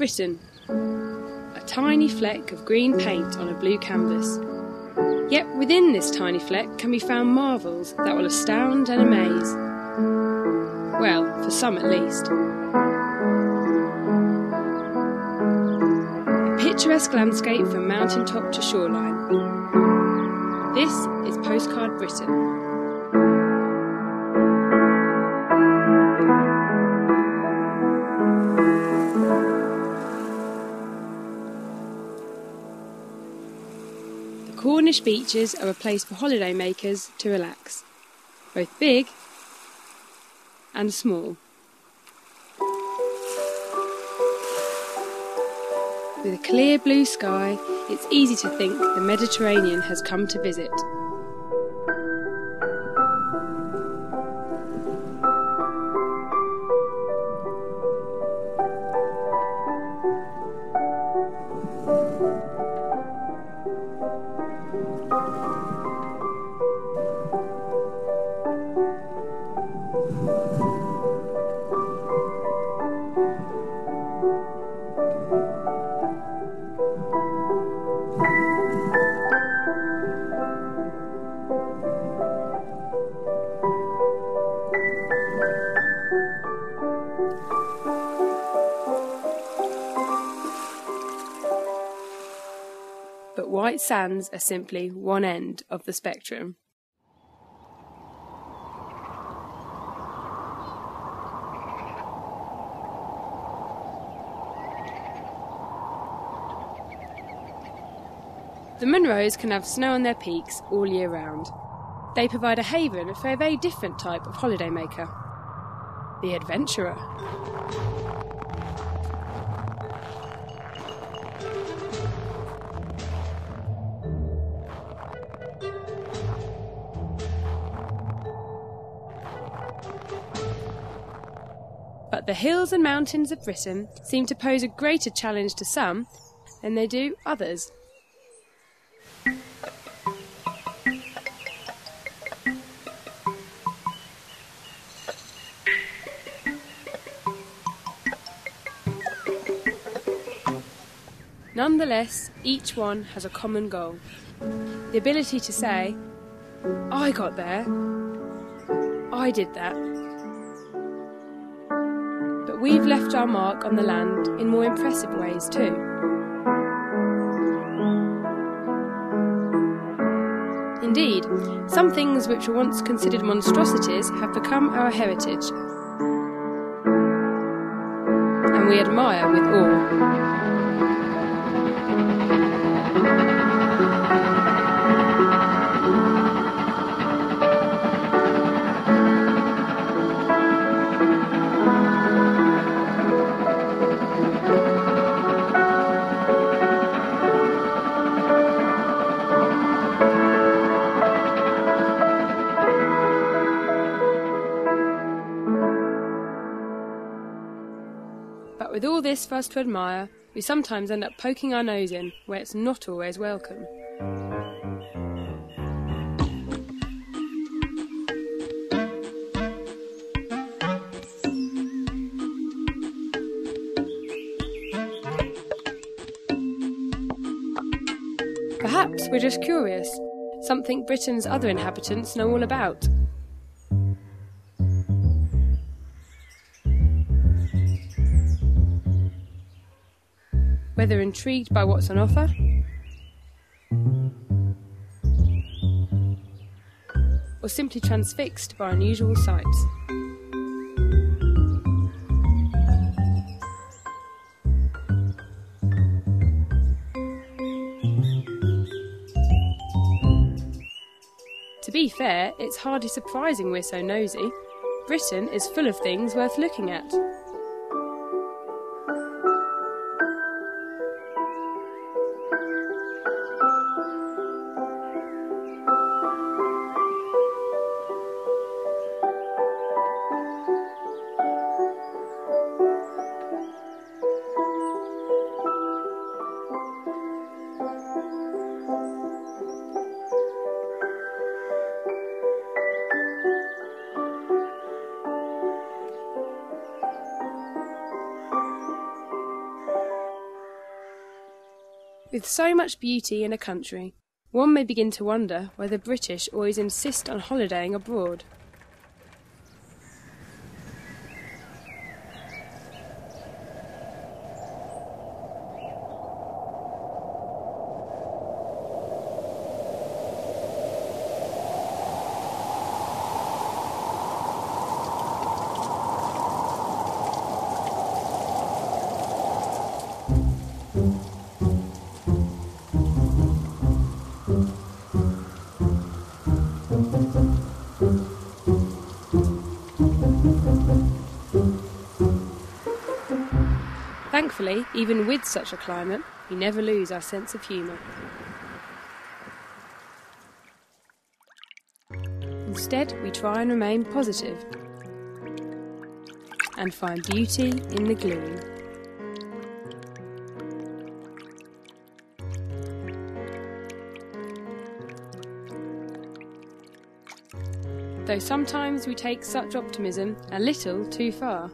Britain, a tiny fleck of green paint on a blue canvas. Yet within this tiny fleck can be found marvels that will astound and amaze. Well, for some at least. A picturesque landscape from mountain top to shoreline. This is Postcard Britain. Cornish beaches are a place for holidaymakers to relax, both big and small. With a clear blue sky, it's easy to think the Mediterranean has come to visit. But white sands are simply one end of the spectrum. The Munros can have snow on their peaks all year round. They provide a haven for a very different type of holidaymaker, the adventurer. But the hills and mountains of Britain seem to pose a greater challenge to some than they do others. Nonetheless, each one has a common goal. The ability to say, I got there, I did that. But we've left our mark on the land in more impressive ways too. Indeed, some things which were once considered monstrosities have become our heritage, and we admire with awe. But with all this for us to admire, we sometimes end up poking our nose in where it's not always welcome. Perhaps we're just curious, something Britain's other inhabitants know all about. Whether intrigued by what's on offer, or simply transfixed by unusual sights. To be fair, it's hardly surprising we're so nosy. Britain is full of things worth looking at. With so much beauty in a country, one may begin to wonder why the British always insist on holidaying abroad. Thankfully, even with such a climate, we never lose our sense of humour. Instead, we try and remain positive and find beauty in the gloom. Though sometimes we take such optimism a little too far.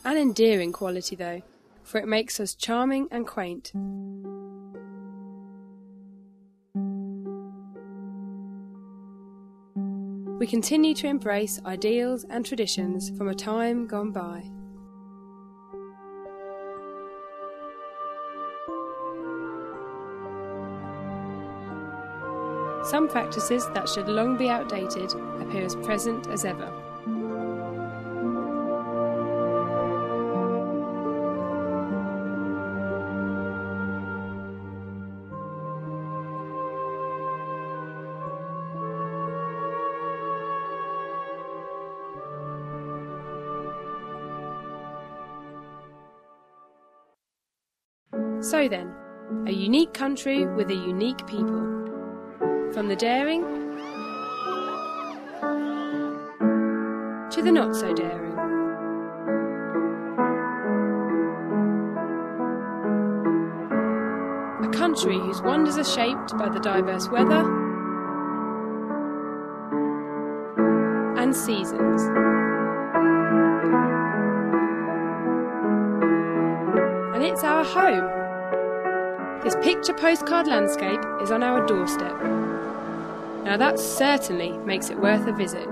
An endearing quality though, for it makes us charming and quaint. We continue to embrace ideals and traditions from a time gone by. Some practices that should long be outdated appear as present as ever. So then, a unique country with a unique people. From the daring to the not so daring. A country whose wonders are shaped by the diverse weather and seasons. And it's our home. This picture postcard landscape is on our doorstep. Now that certainly makes it worth a visit.